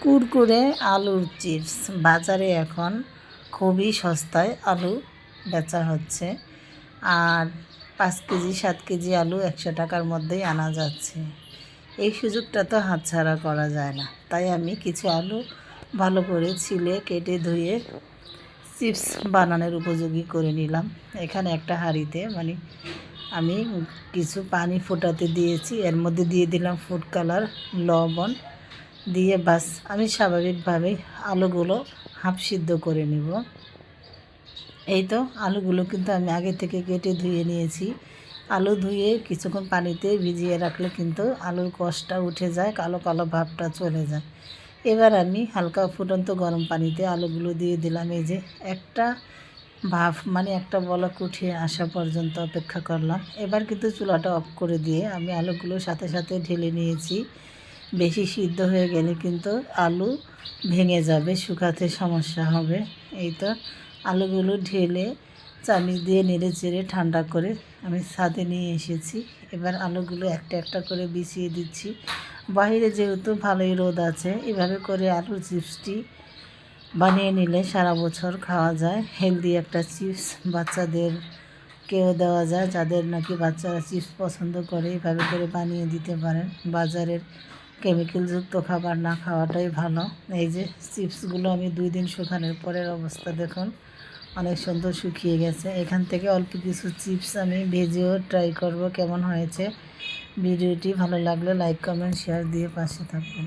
কুরকুরে আলুর চিপস বাজারে এখন খুবই সস্তায় আলু বেচা হচ্ছে। আর 5 কেজি 7 কেজি আলু 100 টাকার মধ্যেই আনা যাচ্ছে। এই সুযোগটা তো হাতছাড়া করা যায় না। তাই আমি কিছু আলু ভালো করে ছিলে কেটে ধুয়ে চিপস বানানোর উপযোগী করে নিলাম। এখানে একটা হাঁড়িতে আমি কিছু পানি ফোটাতে দিয়েছি, এর মধ্যে দিয়ে দিলাম ফুড কালার, লবণ দিয়ে বাস আমি স্বাভাবিকভাবেই আলুগুলো হাফ সিদ্ধ করে নেব। এই তো আলুগুলো কিন্তু আমি আগে থেকে কেটে ধুয়ে নিয়েছি। আলু ধুয়ে কিছুক্ষণ পানিতে ভিজিয়ে রাখলে কিন্তু আলুর কষটা উঠে যায়, কালো কালো ভাবটা চলে যায়। এবার আমি হালকা ফুটন্ত গরম পানিতে আলুগুলো দিয়ে দিলাম। এই যে একটা ভাপ একটা বলক উঠিয়ে আসা পর্যন্ত অপেক্ষা করলাম। এবার কিন্তু চুলাটা অফ করে দিয়ে আমি আলুগুলো সাথে সাথে ঢেলে নিয়েছি। বেশি সিদ্ধ হয়ে গেলে কিন্তু আলু ভেঙে যাবে, শুকাতে সমস্যা হবে। এই তো আলুগুলো ঢেলে চামিচ দিয়ে নেড়ে চেড়ে ঠান্ডা করে আমি ছাদে নিয়ে এসেছি। এবার আলুগুলো একটা একটা করে বিছিয়ে দিচ্ছি। বাইরে যেহেতু ভালোই রোদ আছে, এভাবে করে আলুর চিপসটি বানিয়ে নিলে সারা বছর খাওয়া যায়। হেলদি একটা চিপস বাচ্চাদেরকেও দেওয়া যায়, যাদের নাকি বাচ্চারা চিপস পছন্দ করে এভাবে করে বানিয়ে দিতে পারেন। বাজারের কেমিক্যালযুক্ত খাবার না খাওয়াটাই ভালো। এই যে চিপসগুলো আমি 2 দিন শুকানোর পরের অবস্থা দেখুন, অনেক সুন্দর শুকিয়ে গেছে। এখান থেকে অল্প কিছু চিপস আমি ভেজেও ট্রাই করব কেমন হয়েছে। ভিডিওটি ভালো লাগলে লাইক কমেন্ট শেয়ার দিয়ে পাশে থাকবেন।